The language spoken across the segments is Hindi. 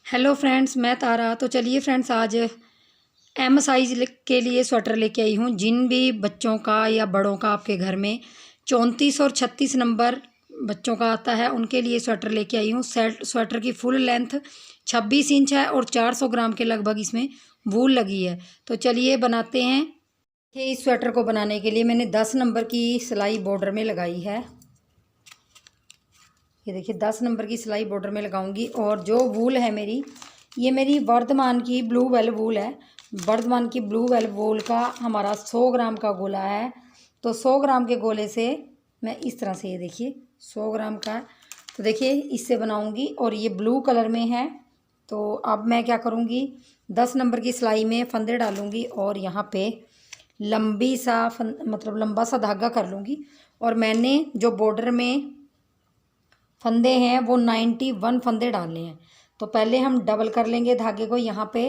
हेलो फ्रेंड्स, मैं तारा। तो चलिए फ्रेंड्स, आज एम साइज़ के लिए स्वेटर लेके आई हूँ। जिन भी बच्चों का या बड़ों का आपके घर में 34 और 36 नंबर बच्चों का आता है, उनके लिए स्वेटर लेके आई हूँ। स्वेटर की फुल लेंथ 26 इंच है और 400 ग्राम के लगभग इसमें वूल लगी है। तो चलिए बनाते हैं। इस स्वेटर को बनाने के लिए मैंने 10 नंबर की सिलाई बॉर्डर में लगाई है। ये देखिए 10 नंबर की सिलाई बॉर्डर में लगाऊंगी। और जो वूल है मेरी, ये मेरी वर्धमान की ब्लू वेल वूल है। वर्धमान की ब्लू वेल वूल का हमारा 100 ग्राम का गोला है। तो 100 ग्राम के गोले से मैं इस तरह से, ये देखिए 100 ग्राम का, तो देखिए इससे बनाऊंगी। और ये ब्लू कलर में है। तो अब मैं क्या करूँगी, 10 नंबर की सिलाई में फंदे डालूंगी और यहाँ पे लंबी सा मतलब लंबा सा धागा कर लूँगी। और मैंने जो बॉर्डर में फंदे हैं वो 91 फंदे डालने हैं। तो पहले हम डबल कर लेंगे धागे को, यहाँ पे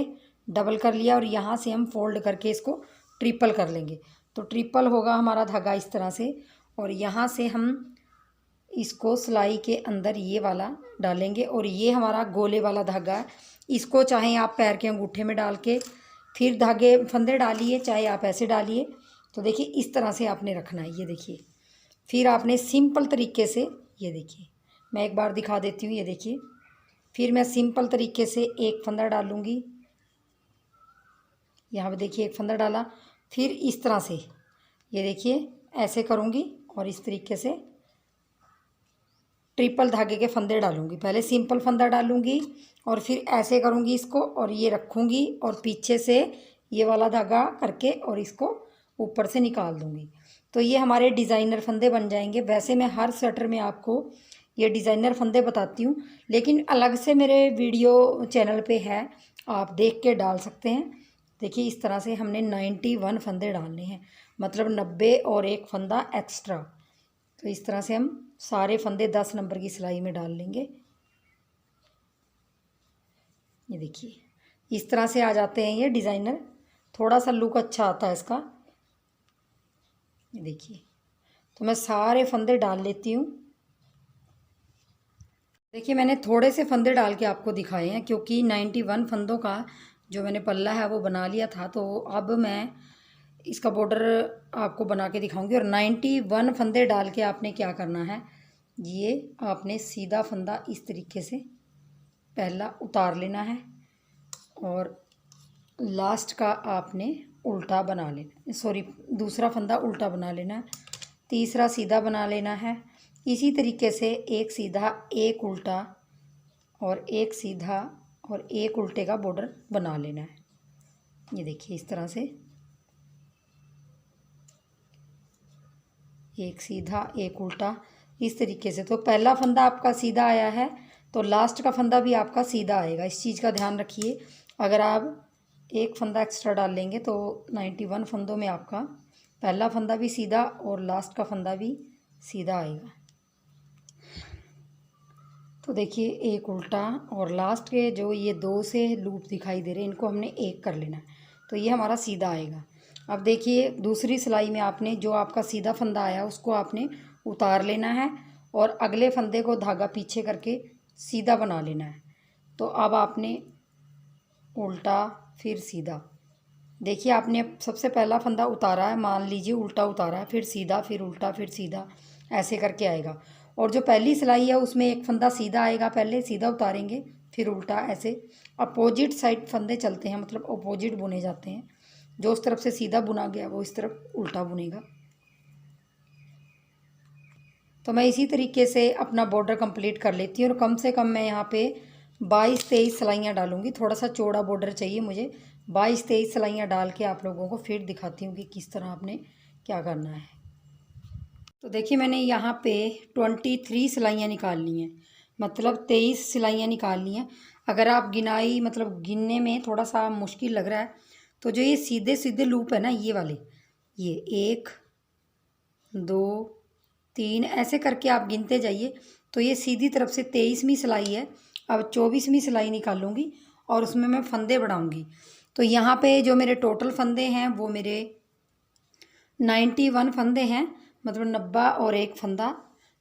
डबल कर लिया और यहाँ से हम फोल्ड करके इसको ट्रिपल कर लेंगे। तो ट्रिपल होगा हमारा धागा इस तरह से। और यहाँ से हम इसको सिलाई के अंदर ये वाला डालेंगे और ये हमारा गोले वाला धागा है। इसको चाहे आप पैर के अंगूठे में डाल के फिर धागे फंदे डालिए, चाहे आप ऐसे डालिए। तो देखिए इस तरह से आपने रखना है। ये देखिए, फिर आपने सिंपल तरीके से, ये देखिए मैं एक बार दिखा देती हूँ। ये देखिए, फिर मैं सिंपल तरीके से एक फंदा डालूँगी। यहाँ पे देखिए एक फंदा डाला, फिर इस तरह से ये देखिए ऐसे करूँगी और इस तरीके से ट्रिपल धागे के फंदे डालूँगी। पहले सिंपल फंदा डालूँगी और फिर ऐसे करूँगी इसको और ये रखूँगी और पीछे से ये वाला धागा करके और इसको ऊपर से निकाल दूँगी। तो ये हमारे डिज़ाइनर फंदे बन जाएंगे। वैसे मैं हर स्वेटर में आपको ये डिज़ाइनर फंदे बताती हूँ, लेकिन अलग से मेरे वीडियो चैनल पे है, आप देख के डाल सकते हैं। देखिए इस तरह से हमने 91 फंदे डालने हैं, मतलब 90 और एक फंदा एक्स्ट्रा। तो इस तरह से हम सारे फंदे 10 नंबर की सिलाई में डाल लेंगे। ये देखिए इस तरह से आ जाते हैं ये डिज़ाइनर। थोड़ा सा लुक अच्छा आता है इसका। ये देखिए, तो मैं सारे फंदे डाल लेती हूँ। देखिए मैंने थोड़े से फंदे डाल के आपको दिखाए हैं, क्योंकि 91 फंदों का जो मैंने पल्ला है वो बना लिया था। तो अब मैं इसका बॉर्डर आपको बना के दिखाऊंगी। और 91 फंदे डाल के आपने क्या करना है, ये आपने सीधा फंदा इस तरीके से पहला उतार लेना है और लास्ट का आपने उल्टा बना लेना, सॉरी दूसरा फंदा उल्टा बना लेना है, तीसरा सीधा बना लेना है। इसी तरीके से एक सीधा एक उल्टा और एक सीधा और एक उल्टे का बॉर्डर बना लेना है। ये देखिए इस तरह से एक सीधा एक उल्टा, इस तरीके से। तो पहला फंदा आपका सीधा आया है तो लास्ट का फंदा भी आपका सीधा आएगा। इस चीज़ का ध्यान रखिए। अगर आप एक फंदा एक्स्ट्रा डाल लेंगे तो 91 फंदों में आपका पहला फंदा भी सीधा और लास्ट का फंदा भी सीधा आएगा। तो देखिए एक उल्टा और लास्ट के जो ये दो से लूप दिखाई दे रहे हैं, इनको हमने एक कर लेना है। तो ये हमारा सीधा आएगा। अब देखिए दूसरी सिलाई में आपने जो आपका सीधा फंदा आया उसको आपने उतार लेना है और अगले फंदे को धागा पीछे करके सीधा बना लेना है। तो अब आपने उल्टा फिर सीधा, देखिए आपने सबसे पहला फंदा उतारा है, मान लीजिए उल्टा उतारा है, फिर सीधा फिर उल्टा फिर सीधा, ऐसे करके आएगा। और जो पहली सिलाई है उसमें एक फंदा सीधा आएगा, पहले सीधा उतारेंगे फिर उल्टा, ऐसे अपोजिट साइड फंदे चलते हैं, मतलब अपोजिट बुने जाते हैं। जो उस तरफ से सीधा बुना गया वो इस तरफ उल्टा बुनेगा। तो मैं इसी तरीके से अपना बॉर्डर कंप्लीट कर लेती हूँ। और कम से कम मैं यहाँ पे 22-23 सिलाइयाँ डालूँगी। थोड़ा सा चौड़ा बॉर्डर चाहिए मुझे। 22-23 सिलाइयाँ डाल के आप लोगों को फिर दिखाती हूँ कि किस तरह आपने क्या करना है। तो देखिए मैंने यहाँ पे 23 सिलाइयाँ निकाल ली हैं, मतलब 23 सिलाइयाँ निकाल ली हैं। अगर आप गिनाई मतलब गिनने में थोड़ा सा मुश्किल लग रहा है तो जो ये सीधे सीधे लूप है ना, ये वाले, ये 1 2 3 ऐसे करके आप गिनते जाइए। तो ये सीधी तरफ से 23वीं सिलाई है। अब 24वीं सिलाई निकालूंगी और उसमें मैं फंदे बढ़ाऊंगी। तो यहाँ पे जो मेरे टोटल फंदे हैं वो मेरे 91 फंदे हैं, मतलब 90 और एक फंदा।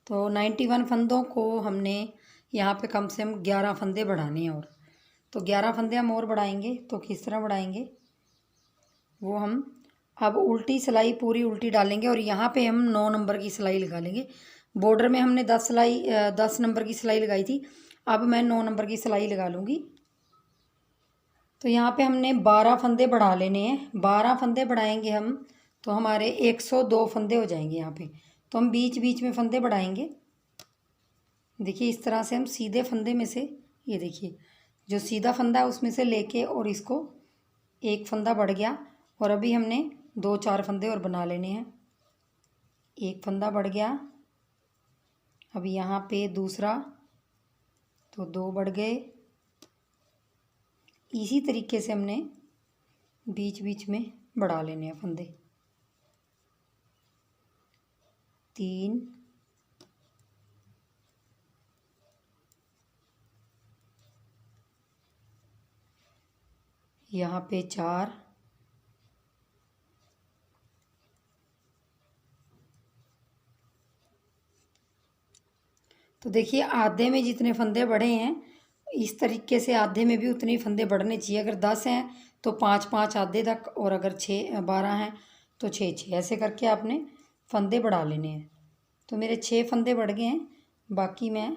तो 91 फंदों को हमने यहाँ पे कम से कम 11 फंदे बढ़ाने हैं। और तो 11 फंदे हम और बढ़ाएंगे। तो किस तरह बढ़ाएंगे वो हम अब उल्टी सिलाई पूरी उल्टी डालेंगे और यहाँ पे हम 9 नंबर की सिलाई लगा लेंगे। बॉर्डर में हमने 10 नंबर की सिलाई लगाई थी, अब मैं 9 नंबर की सिलाई लगा लूँगी। तो यहाँ पे हमने 12 फंदे बढ़ा लेने हैं। 12 फंदे बढ़ाएंगे हम तो हमारे 102 फंदे हो जाएंगे यहाँ पे। तो हम बीच बीच में फंदे बढ़ाएंगे। देखिए इस तरह से हम सीधे फंदे में से, ये देखिए जो सीधा फंदा है उसमें से लेके और इसको एक फंदा बढ़ गया और अभी हमने 2-4 फंदे और बना लेने हैं। एक फंदा बढ़ गया, अभी यहाँ पे दूसरा, तो 2 बढ़ गए। इसी तरीके से हमने बीच बीच में बढ़ा लेने हैं फंदे। 3, यहाँ पे 4, तो देखिए आधे में जितने फंदे बढ़े हैं इस तरीके से आधे में भी उतने ही फंदे बढ़ने चाहिए। अगर 10 हैं तो 5-5 आधे तक, और अगर 12 हैं तो 6-6, ऐसे करके आपने फंदे बढ़ा लेने हैं। तो मेरे 6 फंदे बढ़ गए हैं, बाकी मैं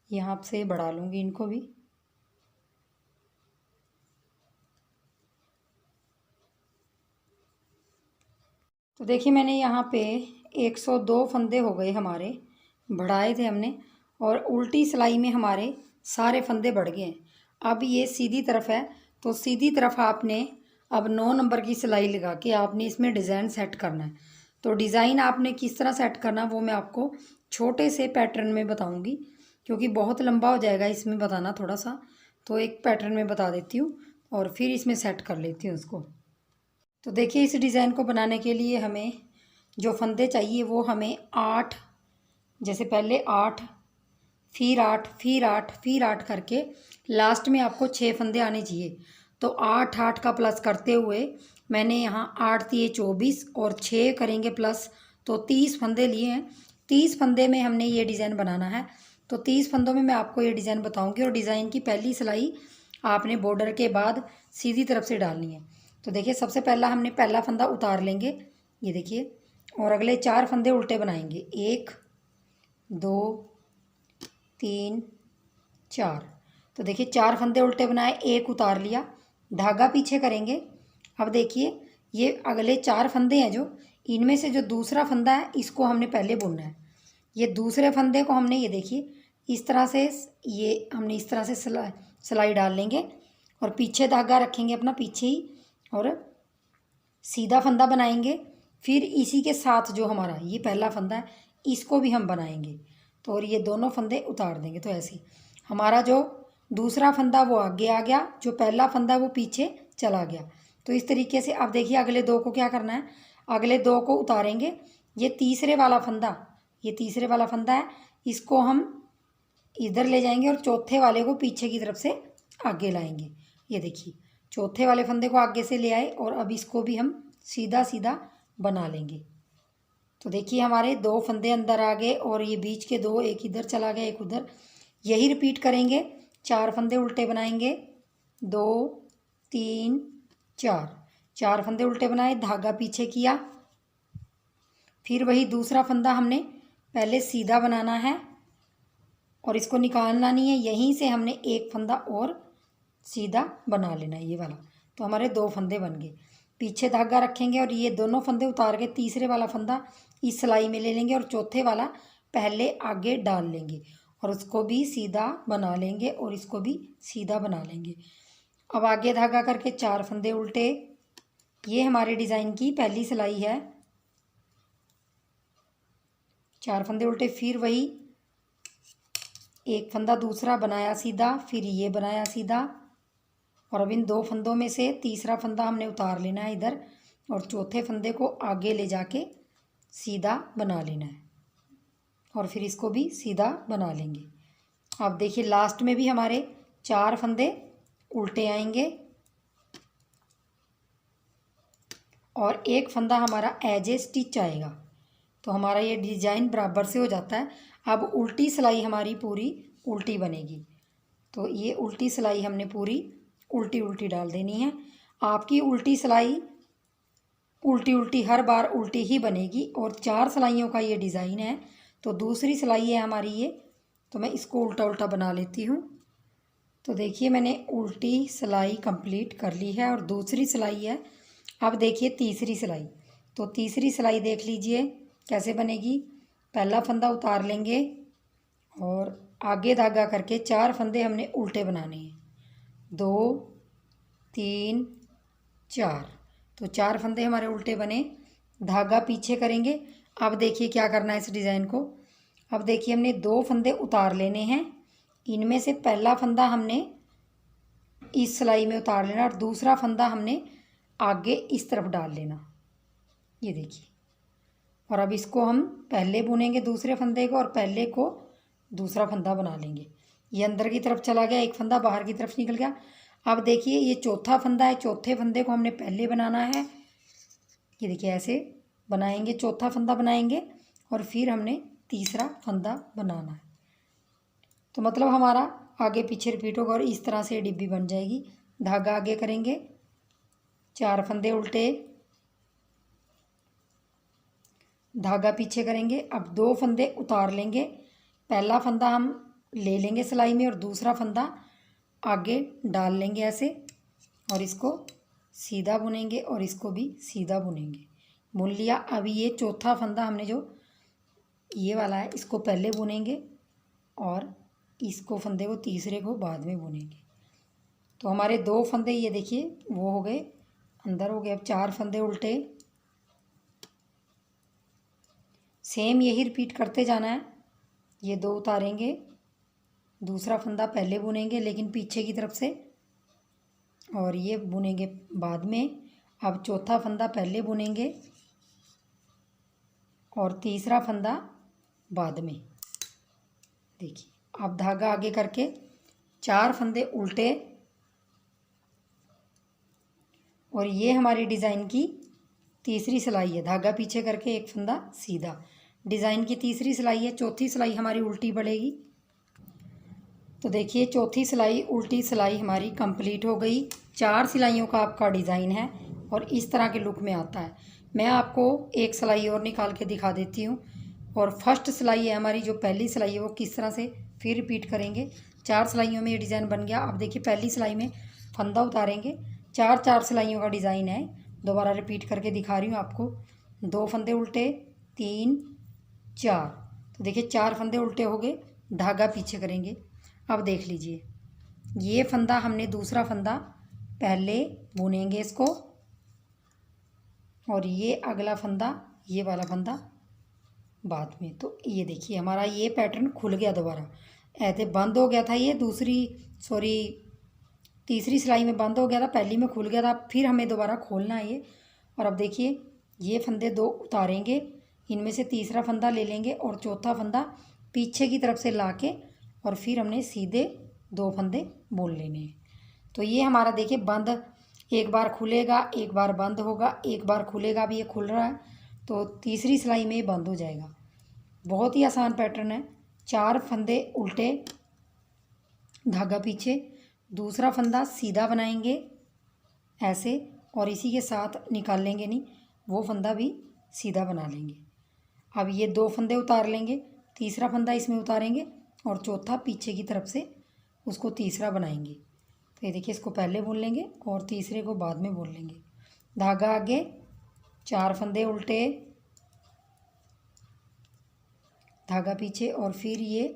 यहाँ से बढ़ा लूँगी इनको भी। तो देखिए मैंने यहाँ पे 102 फंदे हो गए हमारे, बढ़ाए थे हमने, और उल्टी सिलाई में हमारे सारे फंदे बढ़ गए हैं। अब ये सीधी तरफ है तो सीधी तरफ आपने अब 9 नंबर की सिलाई लगा के आपने इसमें डिज़ाइन सेट करना है। तो डिज़ाइन आपने किस तरह सेट करना वो मैं आपको छोटे से पैटर्न में बताऊंगी, क्योंकि बहुत लंबा हो जाएगा इसमें बताना थोड़ा सा। तो एक पैटर्न में बता देती हूँ और फिर इसमें सेट कर लेती हूँ उसको। तो देखिए इस डिज़ाइन को बनाने के लिए हमें जो फंदे चाहिए वो हमें 8, जैसे पहले 8, फिर 8, फिर 8, फिर 8 करके लास्ट में आपको 6 फंदे आने चाहिए। तो 8-8 का प्लस करते हुए मैंने यहाँ 8 दिए 24 और 6 करेंगे प्लस, तो 30 फंदे लिए हैं। 30 फंदे में हमने ये डिज़ाइन बनाना है। तो 30 फंदों में मैं आपको ये डिज़ाइन बताऊँगी और डिज़ाइन की पहली सिलाई आपने बॉर्डर के बाद सीधी तरफ से डालनी है। तो देखिए सबसे पहला हमने पहला फंदा उतार लेंगे, ये देखिए, और अगले 4 फंदे उल्टे बनाएंगे। 1, 2, 3, 4। तो देखिए 4 फंदे उल्टे बनाए, 1 उतार लिया, धागा पीछे करेंगे। अब देखिए ये अगले 4 फंदे हैं जो, इनमें से जो दूसरा फंदा है इसको हमने पहले बुनना है। ये दूसरे फंदे को हमने, ये देखिए इस तरह से, ये हमने इस तरह से सिलाई डाल लेंगे और पीछे धागा रखेंगे अपना पीछे ही, और सीधा फंदा बनाएंगे। फिर इसी के साथ जो हमारा ये पहला फंदा है इसको भी हम बनाएंगे, तो और ये दोनों फंदे उतार देंगे। तो ऐसे हमारा जो दूसरा फंदा वो आगे आ गया, जो पहला फंदा वो पीछे चला गया। तो इस तरीके से अब देखिए अगले 2 को क्या करना है, अगले 2 को उतारेंगे। ये तीसरे वाला फंदा, ये तीसरे वाला फंदा है, इसको हम इधर ले जाएंगे और चौथे वाले को पीछे की तरफ से आगे लाएंगे। ये देखिए चौथे वाले फंदे को आगे से ले आए और अब इसको भी हम सीधा सीधा बना लेंगे। तो देखिए हमारे 2 फंदे अंदर आ गए और ये बीच के 2, एक इधर चला गया एक उधर। यही रिपीट करेंगे, 4 फंदे उल्टे बनाएंगे, 2, 3, 4, 4 फंदे उल्टे बनाए, धागा पीछे किया। फिर वही दूसरा फंदा हमने पहले सीधा बनाना है और इसको निकालना नहीं है, यहीं से हमने एक फंदा और सीधा बना लेना है, ये वाला। तो हमारे 2 फंदे बन गए। पीछे धागा रखेंगे और ये दोनों फंदे उतार के तीसरे वाला फंदा इस सिलाई में ले लेंगे और चौथे वाला पहले आगे डाल लेंगे और उसको भी सीधा बना लेंगे और इसको भी सीधा बना लेंगे। अब आगे धागा करके 4 फंदे उल्टे, ये हमारे डिज़ाइन की पहली सिलाई है। 4 फंदे उल्टे, फिर वही एक फंदा दूसरा बनाया सीधा, फिर ये बनाया सीधा, और अब इन 2 फंदों में से तीसरा फंदा हमने उतार लेना है इधर और चौथे फंदे को आगे ले जाके सीधा बना लेना है और फिर इसको भी सीधा बना लेंगे। अब देखिए लास्ट में भी हमारे 4 फंदे उल्टे आएंगे और एक फंदा हमारा एज ए स्टिच आएगा। तो हमारा ये डिज़ाइन बराबर से हो जाता है। अब उल्टी सिलाई हमारी पूरी उल्टी बनेगी। तो ये उल्टी सिलाई हमने पूरी उल्टी उल्टी डाल देनी है। आपकी उल्टी सिलाई उल्टी उल्टी हर बार उल्टी ही बनेगी। और 4 सिलाइयों का ये डिज़ाइन है। तो दूसरी सिलाई है हमारी ये, तो मैं इसको उल्टा उल्टा बना लेती हूँ। तो देखिए मैंने उल्टी सिलाई कंप्लीट कर ली है और दूसरी सिलाई है। अब देखिए तीसरी सिलाई। तो तीसरी सिलाई देख लीजिए कैसे बनेगी। पहला फंदा उतार लेंगे और आगे धागा करके 4 फंदे हमने उल्टे बनाने हैं। 2 3 4। तो 4 फंदे हमारे उल्टे बने, धागा पीछे करेंगे। अब देखिए क्या करना है इस डिज़ाइन को। अब देखिए हमने 2 फंदे उतार लेने हैं। इनमें से पहला फंदा हमने इस सिलाई में उतार लेना और दूसरा फंदा हमने आगे इस तरफ डाल लेना, ये देखिए। और अब इसको हम पहले बुनेंगे दूसरे फंदे को और पहले को दूसरा फंदा बना लेंगे। ये अंदर की तरफ चला गया, एक फंदा बाहर की तरफ निकल गया। अब देखिए ये चौथा फंदा है, चौथे फंदे को हमने पहले बनाना है। ये देखिए ऐसे बनाएंगे, चौथा फंदा बनाएंगे और फिर हमने तीसरा फंदा बनाना है। तो मतलब हमारा आगे पीछे रिपीट होगा और इस तरह से डिब्बी बन जाएगी। धागा आगे करेंगे, 4 फंदे उल्टे, धागा पीछे करेंगे। अब 2 फंदे उतार लेंगे, पहला फंदा हम ले लेंगे सिलाई में और दूसरा फंदा आगे डाल लेंगे ऐसे, और इसको सीधा बुनेंगे और इसको भी सीधा बुनेंगे। बुन लिया। अभी ये चौथा फंदा हमने जो ये वाला है इसको पहले बुनेंगे और इसको फंदे को तीसरे को बाद में बुनेंगे। तो हमारे 2 फंदे ये देखिए वो हो गए, अंदर हो गए। अब 4 फंदे उल्टे, सेम यही रिपीट करते जाना है। ये 2 उतारेंगे, दूसरा फंदा पहले बुनेंगे लेकिन पीछे की तरफ से, और ये बुनेंगे बाद में। अब चौथा फंदा पहले बुनेंगे और तीसरा फंदा बाद में। देखिए अब धागा आगे करके 4 फंदे उल्टे, और ये हमारी डिज़ाइन की तीसरी सिलाई है। धागा पीछे करके एक फंदा सीधा, डिज़ाइन की तीसरी सिलाई है। चौथी सिलाई हमारी उल्टी बढ़ेगी। तो देखिए चौथी सिलाई उल्टी सिलाई हमारी कंप्लीट हो गई। 4 सिलाइयों का आपका डिज़ाइन है और इस तरह के लुक में आता है। मैं आपको एक सिलाई और निकाल के दिखा देती हूँ। और फर्स्ट सिलाई है हमारी, जो पहली सिलाई है वो किस तरह से फिर रिपीट करेंगे। 4 सिलाइयों में ये डिज़ाइन बन गया। अब देखिए पहली सिलाई में फंदा उतारेंगे, 4 सिलाइयों का डिज़ाइन है। दोबारा रिपीट करके दिखा रही हूँ आपको। 2 फंदे उल्टे, 3 4। तो देखिए 4 फंदे उल्टे हो गए, धागा पीछे करेंगे। अब देख लीजिए ये फंदा हमने दूसरा फंदा पहले बुनेंगे इसको, और ये अगला फंदा, ये वाला फंदा बाद में। तो ये देखिए हमारा ये पैटर्न खुल गया दोबारा। ऐसे बंद हो गया था ये तीसरी सिलाई में बंद हो गया था, पहली में खुल गया था। फिर हमें दोबारा खोलना है ये। और अब देखिए ये फंदे 2 उतारेंगे, इनमें से तीसरा फंदा ले लेंगे और चौथा फंदा पीछे की तरफ से ला के, और फिर हमने सीधे 2 फंदे बुन लेने हैं। तो ये हमारा देखिए बंद, एक बार खुलेगा एक बार बंद होगा, एक बार खुलेगा। भी ये खुल रहा है तो तीसरी सिलाई में बंद हो जाएगा। बहुत ही आसान पैटर्न है। 4 फंदे उल्टे, धागा पीछे, दूसरा फंदा सीधा बनाएंगे ऐसे, और इसी के साथ निकाल लेंगे, नहीं वो फंदा भी सीधा बना लेंगे। अब ये 2 फंदे उतार लेंगे, तीसरा फंदा इसमें उतारेंगे और चौथा पीछे की तरफ से उसको तीसरा बनाएंगे। तो ये देखिए इसको पहले बुन लेंगे और तीसरे को बाद में बुन लेंगे। धागा आगे, 4 फंदे उल्टे, धागा पीछे, और फिर ये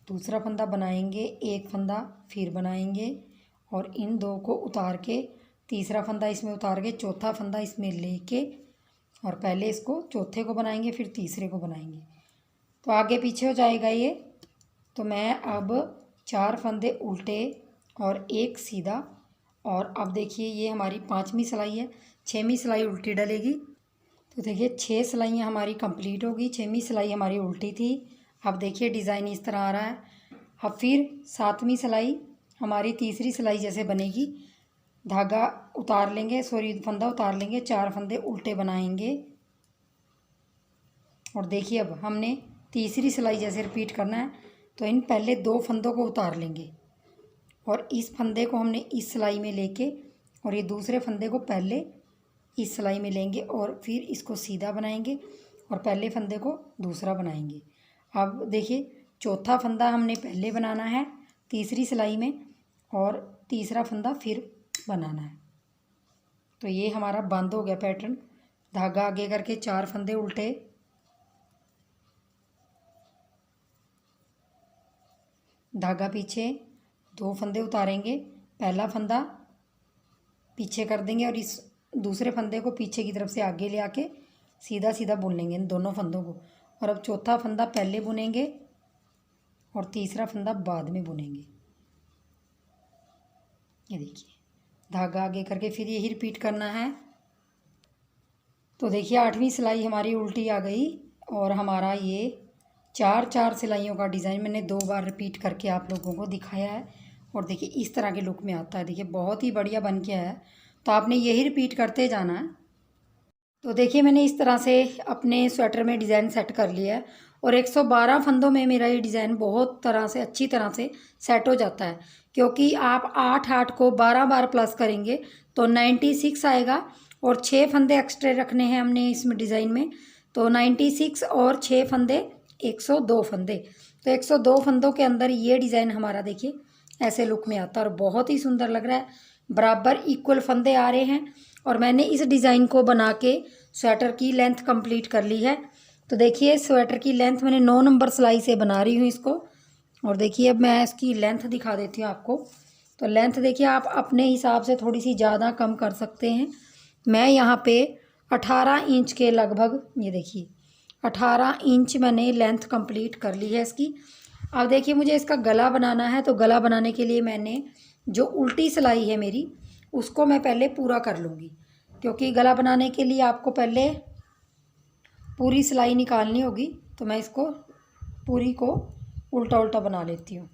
दूसरा फंदा बनाएंगे, एक फंदा फिर बनाएंगे और इन 2 को उतार के तीसरा फंदा इसमें उतार के चौथा फंदा इसमें लेके, और पहले इसको चौथे को बनाएंगे फिर तीसरे को बनाएंगे। तो आगे पीछे हो जाएगा ये। तो मैं अब 4 फंदे उल्टे और एक सीधा, और अब देखिए ये हमारी 5वीं सिलाई है, 6वीं सिलाई उल्टी डलेगी। तो देखिए 6 सिलाइयाँ हमारी कंप्लीट होगी, 6वीं सिलाई हमारी उल्टी थी। अब देखिए डिज़ाइन इस तरह आ रहा है। अब फिर 7वीं सिलाई हमारी तीसरी सिलाई जैसे बनेगी। धागा उतार लेंगे, फंदा उतार लेंगे, 4 फंदे उल्टे बनाएंगे, और देखिए अब हमने तीसरी सिलाई जैसे रिपीट करना है। तो इन पहले 2 फंदों को उतार लेंगे, और इस फंदे को हमने इस सिलाई में लेके और ये दूसरे फंदे को पहले इस सिलाई में लेंगे और फिर इसको सीधा बनाएंगे और पहले फंदे को दूसरा बनाएंगे। अब देखिए चौथा फंदा हमने पहले बनाना है तीसरी सिलाई में और तीसरा फंदा फिर बनाना है। तो ये हमारा बंद हो गया पैटर्न। धागा आगे करके 4 फंदे उल्टे, धागा पीछे, 2 फंदे उतारेंगे, पहला फंदा पीछे कर देंगे और इस दूसरे फंदे को पीछे की तरफ से आगे ले आके सीधा सीधा बुन लेंगे इन दोनों फंदों को। और अब चौथा फंदा पहले बुनेंगे और तीसरा फंदा बाद में बुनेंगे। ये देखिए धागा आगे करके फिर यही रिपीट करना है। तो देखिए 8वीं सिलाई हमारी उल्टी आ गई और हमारा ये 4 सिलाइयों का डिज़ाइन मैंने 2 बार रिपीट करके आप लोगों को दिखाया है। और देखिए इस तरह के लुक में आता है। देखिए बहुत ही बढ़िया बन के आया है। तो आपने यही रिपीट करते जाना है। तो देखिए मैंने इस तरह से अपने स्वेटर में डिज़ाइन सेट कर लिया है और 112 फंदों में मेरा ये डिज़ाइन बहुत तरह से अच्छी तरह से सेट हो जाता है, क्योंकि आप 8 को 12 बार प्लस करेंगे तो 96 आएगा और 6 फंदे एक्स्ट्रा रखने हैं हमने इसमें डिज़ाइन में। तो 96 और 6 फंदे 102 फंदे। तो 102 फंदों के अंदर ये डिज़ाइन हमारा देखिए ऐसे लुक में आता है और बहुत ही सुंदर लग रहा है। बराबर इक्वल फंदे आ रहे हैं और मैंने इस डिज़ाइन को बना के स्वेटर की लेंथ कंप्लीट कर ली है। तो देखिए स्वेटर की लेंथ मैंने 9 नंबर सिलाई से बना रही हूँ इसको। और देखिए अब मैं इसकी लेंथ दिखा देती हूँ आपको। तो लेंथ देखिए आप अपने हिसाब से थोड़ी सी ज़्यादा कम कर सकते हैं। मैं यहाँ पे 18 इंच के लगभग, ये देखिए 18 इंच मैंने लेंथ कंप्लीट कर ली है इसकी। अब देखिए मुझे इसका गला बनाना है। तो गला बनाने के लिए मैंने जो उल्टी सिलाई है मेरी उसको मैं पहले पूरा कर लूँगी, क्योंकि गला बनाने के लिए आपको पहले पूरी सिलाई निकालनी होगी। तो मैं इसको पूरी को उल्टा उल्टा बना लेती हूँ,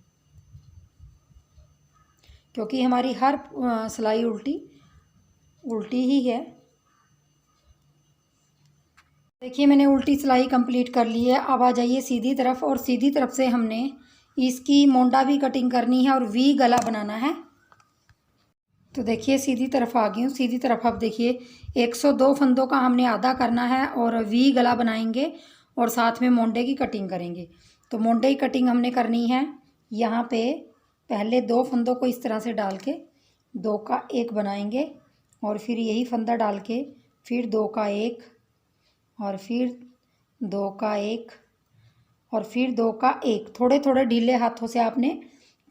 क्योंकि हमारी हर सिलाई उल्टी ही है। देखिए मैंने उल्टी सिलाई कंप्लीट कर ली है। अब आ जाइए सीधी तरफ और सीधी तरफ से हमने इसकी मोंडा भी कटिंग करनी है और वी गला बनाना है। तो देखिए सीधी तरफ आ गई हूँ। सीधी तरफ अब देखिए 102 फंदों का हमने आधा करना है और वी गला बनाएंगे और साथ में मोंडे की कटिंग करेंगे। तो मोंडे की कटिंग हमने करनी है। यहाँ पे पहले 2 फंदों को इस तरह से डाल के 2 का 1 बनाएंगे और फिर यही फंदा डाल के फिर 2 का 1 और फिर 2 का 1 और फिर 2 का 1। थोड़े थोड़े ढीले हाथों से आपने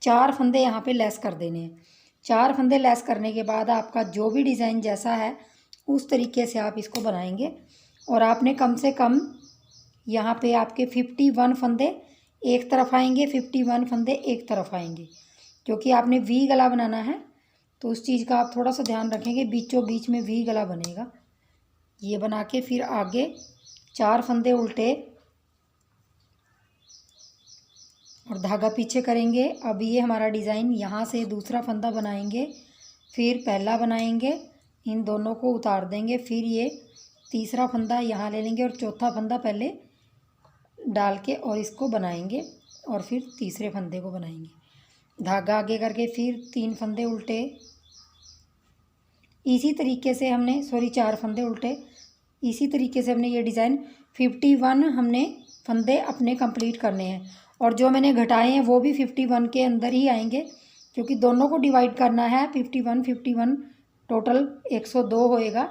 4 फंदे यहाँ पे लेस कर देने हैं। 4 फंदे लेस करने के बाद आपका जो भी डिज़ाइन जैसा है उस तरीके से आप इसको बनाएंगे। और आपने कम से कम यहाँ पे आपके 51 फंदे एक तरफ आएंगे, 51 फंदे एक तरफ आएंगे, क्योंकि आपने वी गला बनाना है। तो उस चीज़ का आप थोड़ा सा ध्यान रखेंगे, बीचों बीच में वी गला बनेगा। ये बना के फिर आगे 4 फंदे उल्टे और धागा पीछे करेंगे। अब ये हमारा डिज़ाइन यहाँ से दूसरा फंदा बनाएंगे, फिर पहला बनाएंगे, इन दोनों को उतार देंगे, फिर ये तीसरा फंदा यहाँ ले लेंगे और चौथा फंदा पहले डाल के और इसको बनाएंगे और फिर तीसरे फंदे को बनाएंगे। धागा आगे करके फिर 3 फंदे उल्टे, इसी तरीके से हमने 4 फंदे उल्टे, इसी तरीके से हमने ये डिज़ाइन 51 हमने फंदे अपने कंप्लीट करने हैं। और जो मैंने घटाए हैं वो भी 51 के अंदर ही आएंगे, क्योंकि दोनों को डिवाइड करना है। 51 टोटल 102 होएगा।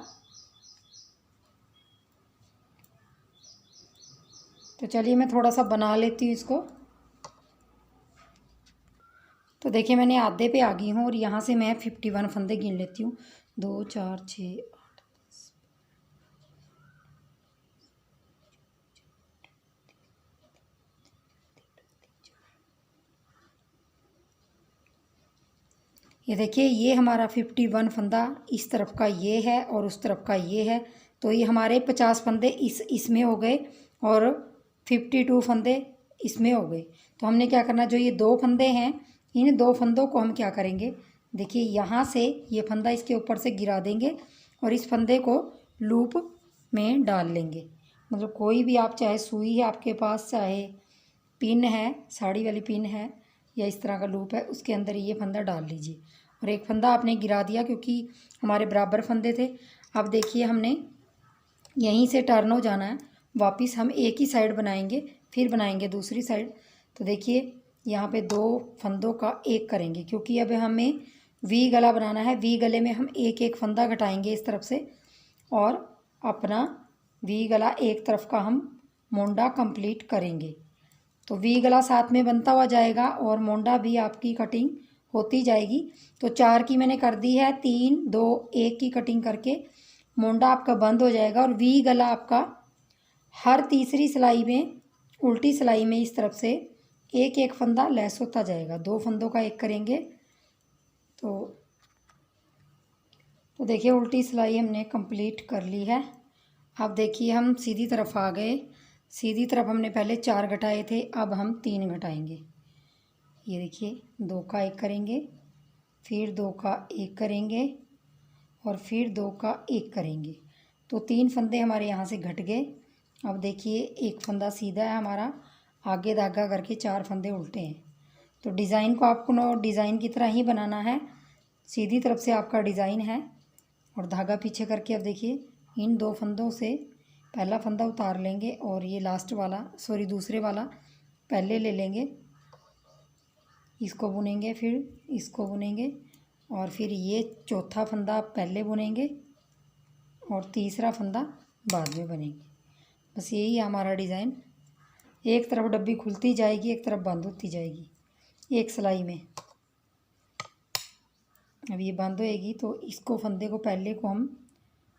तो चलिए मैं थोड़ा सा बना लेती हूँ इसको। तो देखिए मैंने आधे पे आ गई हूँ और यहाँ से मैं 51 फंदे गिन लेती हूँ। 2 4 6 8 10। ये देखिए ये हमारा 51 फंदा इस तरफ का ये है और उस तरफ का ये है। तो ये हमारे 50 फंदे इसमें हो गए और 52 फंदे इसमें हो गए। तो हमने क्या करना, जो ये 2 फंदे हैं इन 2 फंदों को हम क्या करेंगे, देखिए यहाँ से ये फंदा इसके ऊपर से गिरा देंगे और इस फंदे को लूप में डाल लेंगे। मतलब कोई भी आप, चाहे सुई है आपके पास, चाहे पिन है, साड़ी वाली पिन है, या इस तरह का लूप है, उसके अंदर ये फंदा डाल लीजिए। और एक फंदा आपने गिरा दिया क्योंकि हमारे बराबर फंदे थे। अब देखिए हमने यहीं से टर्न हो जाना है, वापस हम एक ही साइड बनाएंगे, फिर बनाएंगे दूसरी साइड। तो देखिए यहाँ पे 2 फंदों का एक करेंगे, क्योंकि अब हमें वी गला बनाना है। वी गले में हम एक एक फंदा घटाएंगे इस तरफ से, और अपना वी गला एक तरफ का हम मोंडा कंप्लीट करेंगे। तो वी गला साथ में बनता हुआ जाएगा और मोंडा भी आपकी कटिंग होती जाएगी। तो 4 की मैंने कर दी है, 3 2 1 की कटिंग करके मोंडा आपका बंद हो जाएगा। और वी गला आपका हर तीसरी सिलाई में, उल्टी सिलाई में इस तरफ से एक एक फंदा लेस होता जाएगा। 2 फंदों का एक करेंगे। तो देखिए उल्टी सिलाई हमने कंप्लीट कर ली है। अब देखिए हम सीधी तरफ आ गए। सीधी तरफ हमने पहले 4 घटाए थे, अब हम 3 घटाएंगे। ये देखिए 2 का एक करेंगे, फिर 2 का एक करेंगे, और फिर 2 का एक करेंगे। तो 3 फंदे हमारे यहाँ से घट गए। अब देखिए एक फंदा सीधा है हमारा, आगे धागा करके 4 फंदे उल्टे हैं। तो डिज़ाइन को आपको डिज़ाइन की तरह ही बनाना है। सीधी तरफ से आपका डिज़ाइन है और धागा पीछे करके, अब देखिए इन 2 फंदों से पहला फंदा उतार लेंगे और ये लास्ट वाला, सॉरी दूसरे वाला पहले ले लेंगे, इसको बुनेंगे, फिर इसको बुनेंगे, और फिर ये चौथा फंदा पहले बुनेंगे और तीसरा फंदा बाद में बनेंगे। बस यही है हमारा डिज़ाइन। एक तरफ डब्बी खुलती जाएगी, एक तरफ बंद होती जाएगी एक सिलाई में। अब ये बंद होएगी तो इसको फंदे को पहले को हम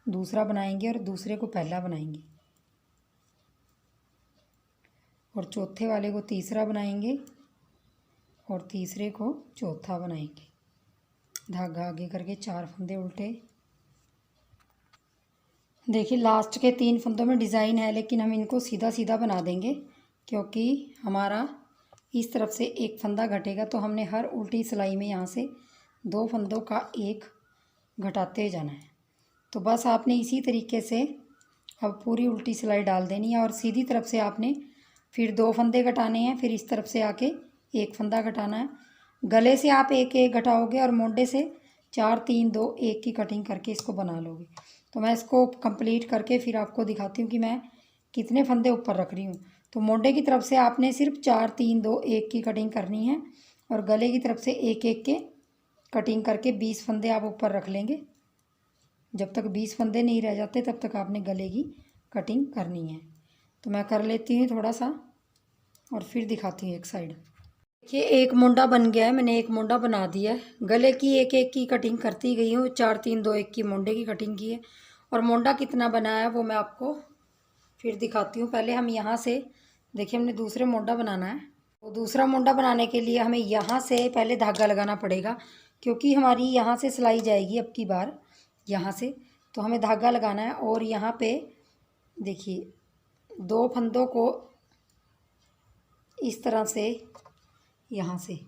दूसरा बनाएंगे और दूसरे को पहला बनाएंगे, और चौथे वाले को तीसरा बनाएंगे और तीसरे को चौथा बनाएंगे। धागा आगे करके 4 फंदे उल्टे। देखिए लास्ट के 3 फंदों में डिज़ाइन है, लेकिन हम इनको सीधा सीधा बना देंगे, क्योंकि हमारा इस तरफ से एक फंदा घटेगा। तो हमने हर उल्टी सिलाई में यहाँ से 2 फंदों का एक घटाते जाना है। तो बस आपने इसी तरीके से अब पूरी उल्टी सिलाई डाल देनी है, और सीधी तरफ से आपने फिर 2 फंदे घटाने हैं, फिर इस तरफ से आके एक फंदा घटाना है। गले से आप एक एक घटाओगे और मोंडे से 4 3 2 1 की कटिंग करके इसको बना लोगे। तो मैं इसको कंप्लीट करके फिर आपको दिखाती हूँ कि मैं कितने फंदे ऊपर रख रही हूँ। तो मोंडे की तरफ से आपने सिर्फ 4 3 2 1 की कटिंग करनी है, और गले की तरफ से एक एक के कटिंग करके 20 फंदे आप ऊपर रख लेंगे। जब तक 20 फंदे नहीं रह जाते तब तक आपने गले की कटिंग करनी है। तो मैं कर लेती हूँ थोड़ा सा और फिर दिखाती हूँ एक साइड। देखिए एक मोंडा बन गया है, मैंने एक मोंडा बना दिया है। गले की एक एक की कटिंग करती गई हूँ। 4 3 2 1 की मोंडे की कटिंग की है, और मोंडा कितना बनाया है वो मैं आपको फिर दिखाती हूँ। पहले हम यहाँ से देखिए, हमने दूसरे मोंडा बनाना है। तो दूसरा मोंडा बनाने के लिए हमें यहाँ से पहले धागा लगाना पड़ेगा, क्योंकि हमारी यहाँ से सिलाई जाएगी अब की बार यहाँ से। तो हमें धागा लगाना है, और यहाँ पे देखिए 2 फंदों को इस तरह से, यहाँ से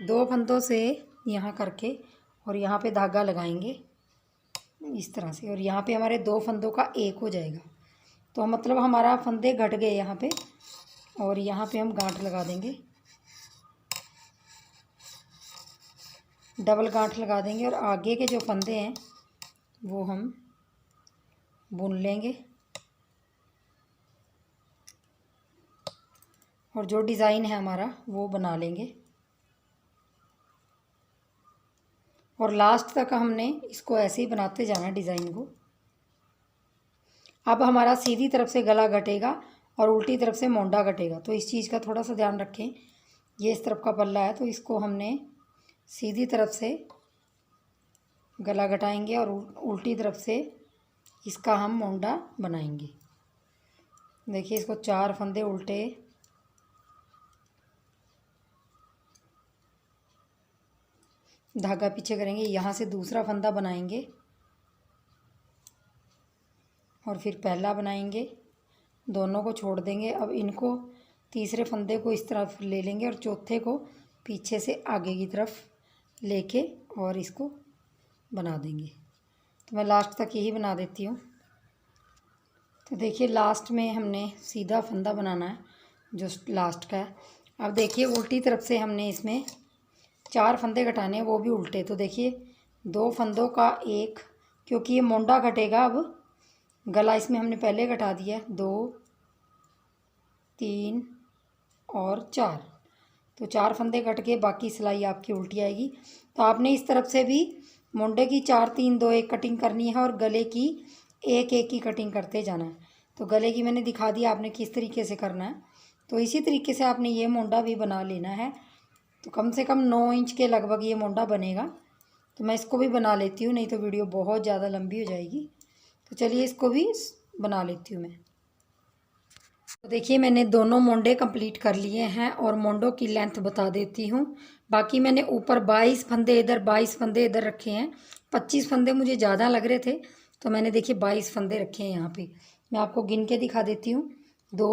2 फंदों से यहाँ करके, और यहाँ पे धागा लगाएंगे इस तरह से, और यहाँ पे हमारे 2 फंदों का एक हो जाएगा। तो मतलब हमारा फंदे घट गए यहाँ पे, और यहाँ पे हम गांठ लगा देंगे, डबल गांठ लगा देंगे, और आगे के जो फंदे हैं वो हम बुन लेंगे, और जो डिज़ाइन है हमारा वो बना लेंगे। और लास्ट तक हमने इसको ऐसे ही बनाते जाना है डिज़ाइन को। अब हमारा सीधी तरफ से गला घटेगा और उल्टी तरफ से मोंडा घटेगा, तो इस चीज़ का थोड़ा सा ध्यान रखें। ये इस तरफ का पल्ला है, तो इसको हमने सीधी तरफ से गला घटाएंगे और उल्टी तरफ से इसका हम मोंडा बनाएंगे। देखिए इसको 4 फंदे उल्टे, धागा पीछे करेंगे, यहाँ से दूसरा फंदा बनाएंगे और फिर पहला बनाएंगे, दोनों को छोड़ देंगे। अब इनको तीसरे फंदे को इस तरफ ले लेंगे और चौथे को पीछे से आगे की तरफ लेके और इसको बना देंगे। तो मैं लास्ट तक यही बना देती हूँ। तो देखिए लास्ट में हमने सीधा फंदा बनाना है जो लास्ट का है, अब देखिए उल्टी तरफ से हमने इसमें 4 फंदे घटाने हैं, वो भी उल्टे। तो देखिए 2 फंदों का एक, क्योंकि ये मोंडा घटेगा। अब गला इसमें हमने पहले घटा दिया है, 2 3 और 4। तो 4 फंदे कट के बाकी सिलाई आपकी उल्टी आएगी। तो आपने इस तरफ से भी मोंडे की 4 3 2 1 कटिंग करनी है और गले की एक एक की कटिंग करते जाना है। तो गले की मैंने दिखा दिया आपने किस तरीके से करना है। तो इसी तरीके से आपने ये मोंडा भी बना लेना है। तो कम से कम 9 इंच के लगभग ये मोंडा बनेगा। तो मैं इसको भी बना लेती हूँ, नहीं तो वीडियो बहुत ज़्यादा लंबी हो जाएगी। तो चलिए इसको भी बना लेती हूँ मैं। तो देखिए मैंने दोनों मोंडे कंप्लीट कर लिए हैं और मोंडों की लेंथ बता देती हूँ। बाकी मैंने ऊपर 22 फंदे इधर 22 फंदे इधर रखे हैं। 25 फंदे मुझे ज़्यादा लग रहे थे तो मैंने देखिए 22 फंदे रखे हैं यहाँ पे। मैं आपको गिन के दिखा देती हूँ। 2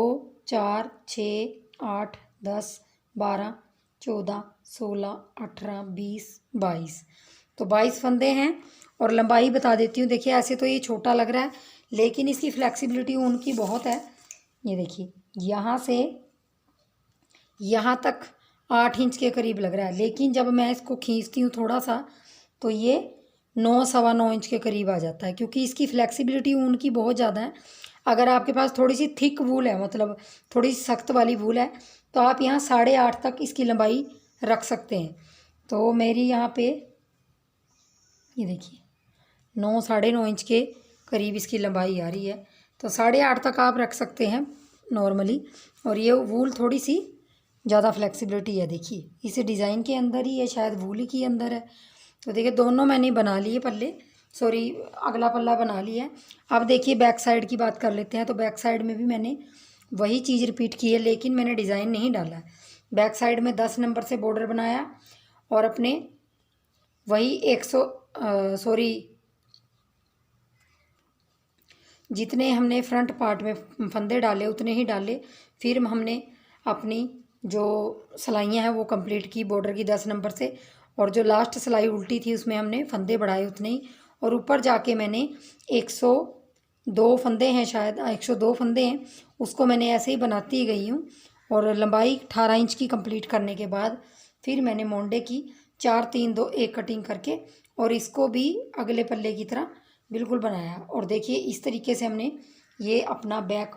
4 6 8 10 12 14 16 18 20 22। तो 22 फंदे हैं। और लंबाई बता देती हूँ। देखिए ऐसे तो ये छोटा लग रहा है, लेकिन इसकी फ्लेक्सिबिलिटी ऊन की बहुत है। ये देखिए यहाँ से यहाँ तक 8 इंच के करीब लग रहा है, लेकिन जब मैं इसको खींचती हूँ थोड़ा सा तो ये 9 सवा 9 इंच के करीब आ जाता है, क्योंकि इसकी फ्लेक्सिबिलिटी ऊन की बहुत ज़्यादा है। अगर आपके पास थोड़ी सी थिक वूल है, मतलब थोड़ी सी सख्त वाली वूल है, तो आप यहाँ 8.5 तक इसकी लंबाई रख सकते हैं। तो मेरी यहाँ पे ये देखिए 9 साढ़े 9 इंच के करीब इसकी लंबाई आ रही है। तो 8.5 तक आप रख सकते हैं नॉर्मली। और ये वूल थोड़ी सी ज़्यादा फ्लेक्सिबिलिटी है। देखिए इस डिज़ाइन के अंदर ही है, शायद वूल ही के अंदर है। तो देखिए दोनों मैंने बना लिए पल्ले, सॉरी अगला पल्ला बना लिया है। अब देखिए बैक साइड की बात कर लेते हैं। तो बैक साइड में भी मैंने वही चीज़ रिपीट की है, लेकिन मैंने डिज़ाइन नहीं डाला है। बैक साइड में 10 नंबर से बॉर्डर बनाया और अपने वही 100 जितने हमने फ्रंट पार्ट में फंदे डाले उतने ही डाले। फिर हमने अपनी जो सिलाइयाँ हैं वो कंप्लीट की बॉर्डर की 10 नंबर से, और जो लास्ट सिलाई उल्टी थी उसमें हमने फंदे बढ़ाए उतने ही। और ऊपर जाके मैंने 102 फंदे हैं, शायद 102 फंदे हैं, उसको मैंने ऐसे ही बनाती ही गई हूँ। और लंबाई 18 इंच की कंप्लीट करने के बाद फिर मैंने मोंडे की 4 3 2 1 कटिंग करके और इसको भी अगले पल्ले की तरह बिल्कुल बनाया। और देखिए इस तरीके से हमने ये अपना बैक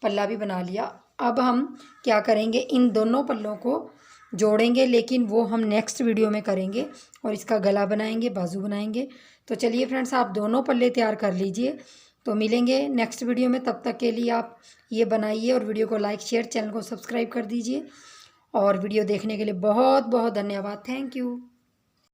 पल्ला भी बना लिया। अब हम क्या करेंगे, इन दोनों पल्लों को जोड़ेंगे, लेकिन वो हम नेक्स्ट वीडियो में करेंगे। और इसका गला बनाएंगे, बाजू बनाएंगे। तो चलिए फ्रेंड्स, आप दोनों पल्ले तैयार कर लीजिए। तो मिलेंगे नेक्स्ट वीडियो में, तब तक के लिए आप ये बनाइए और वीडियो को लाइक शेयर, चैनल को सब्सक्राइब कर दीजिए। और वीडियो देखने के लिए बहुत बहुत धन्यवाद। Thank you.